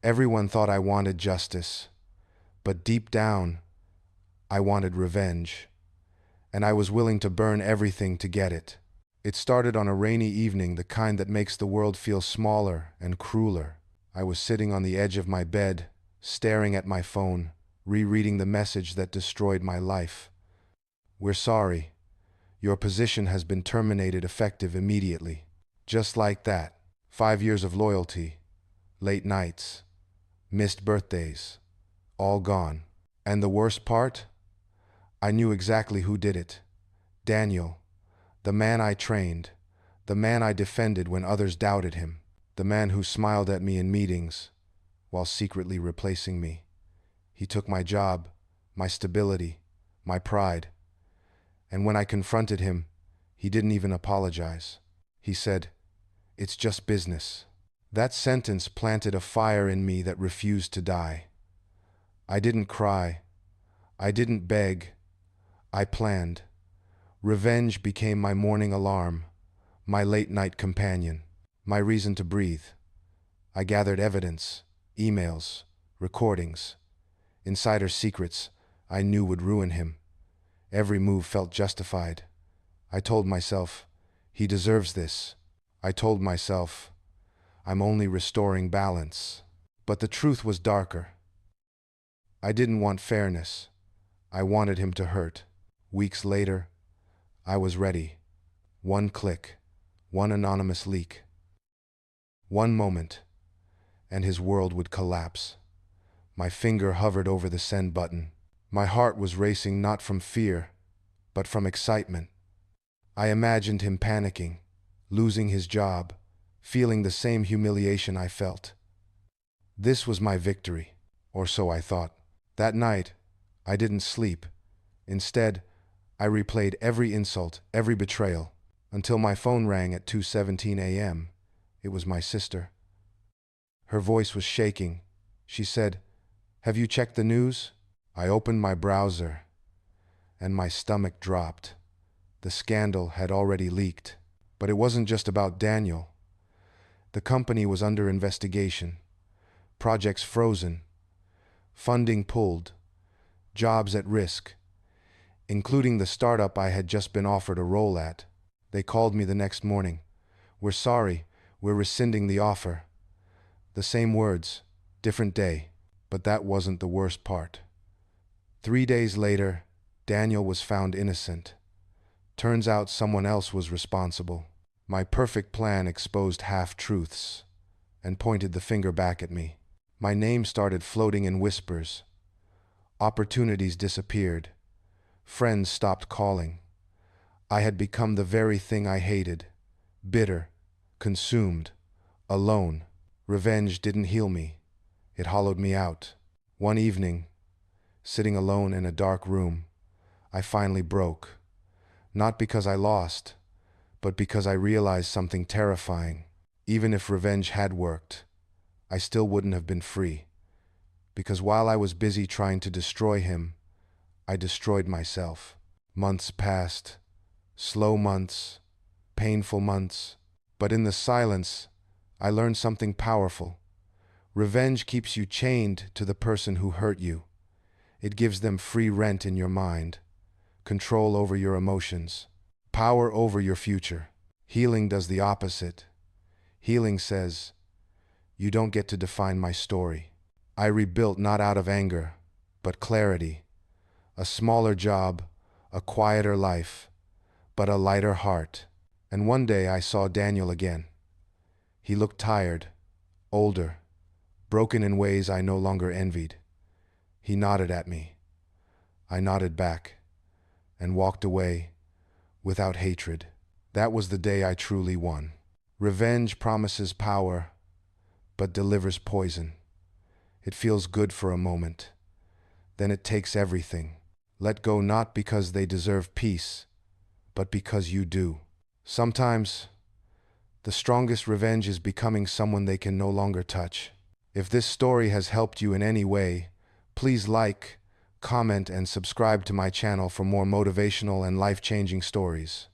Everyone thought I wanted justice, but deep down, I wanted revenge, and I was willing to burn everything to get it. It started on a rainy evening, the kind that makes the world feel smaller and crueler. I was sitting on the edge of my bed, staring at my phone, rereading the message that destroyed my life. "We're sorry. Your position has been terminated effective immediately." Just like that. 5 years of loyalty, late nights, missed birthdays, all gone. And the worst part? I knew exactly who did it. Daniel, the man I trained, the man I defended when others doubted him, the man who smiled at me in meetings while secretly replacing me. He took my job, my stability, my pride. And when I confronted him, he didn't even apologize. He said, "It's just business." That sentence planted a fire in me that refused to die. I didn't cry. I didn't beg. I planned. Revenge became my morning alarm, my late-night companion, my reason to breathe. I gathered evidence, emails, recordings, insider secrets I knew would ruin him. Every move felt justified. I told myself, he deserves this. I told myself, I'm only restoring balance. But the truth was darker. I didn't want fairness. I wanted him to hurt. Weeks later, I was ready. One click, one anonymous leak. One moment, and his world would collapse. My finger hovered over the send button. My heart was racing not from fear, but from excitement. I imagined him panicking, losing his job, feeling the same humiliation I felt. This was my victory, or so I thought. That night, I didn't sleep. Instead, I replayed every insult, every betrayal, until my phone rang at 2:17 a.m. It was my sister. Her voice was shaking. She said, "Have you checked the news?" I opened my browser, and my stomach dropped. The scandal had already leaked. But it wasn't just about Daniel. The company was under investigation. Projects frozen. Funding pulled. Jobs at risk, including the startup I had just been offered a role at. They called me the next morning. "We're sorry, we're rescinding the offer." The same words, different day. But that wasn't the worst part. 3 days later, Daniel was found innocent. Turns out someone else was responsible. My perfect plan exposed half-truths and pointed the finger back at me. My name started floating in whispers. Opportunities disappeared. Friends stopped calling. I had become the very thing I hated. Bitter, consumed, alone. Revenge didn't heal me. It hollowed me out. One evening, sitting alone in a dark room, I finally broke. Not because I lost, but because I realized something terrifying. Even if revenge had worked, I still wouldn't have been free. Because while I was busy trying to destroy him, I destroyed myself. Months passed. Slow months. Painful months. But in the silence, I learned something powerful. Revenge keeps you chained to the person who hurt you. It gives them free rent in your mind, control over your emotions, power over your future. Healing does the opposite. Healing says, you don't get to define my story. I rebuilt not out of anger, but clarity. A smaller job, a quieter life, but a lighter heart. And one day I saw Daniel again. He looked tired, older, broken in ways I no longer envied. He nodded at me. I nodded back and walked away without hatred. That was the day I truly won. Revenge promises power, but delivers poison. It feels good for a moment. Then it takes everything. Let go not because they deserve peace, but because you do. Sometimes, the strongest revenge is becoming someone they can no longer touch. If this story has helped you in any way, please like, comment, and subscribe to my channel for more motivational and life-changing stories.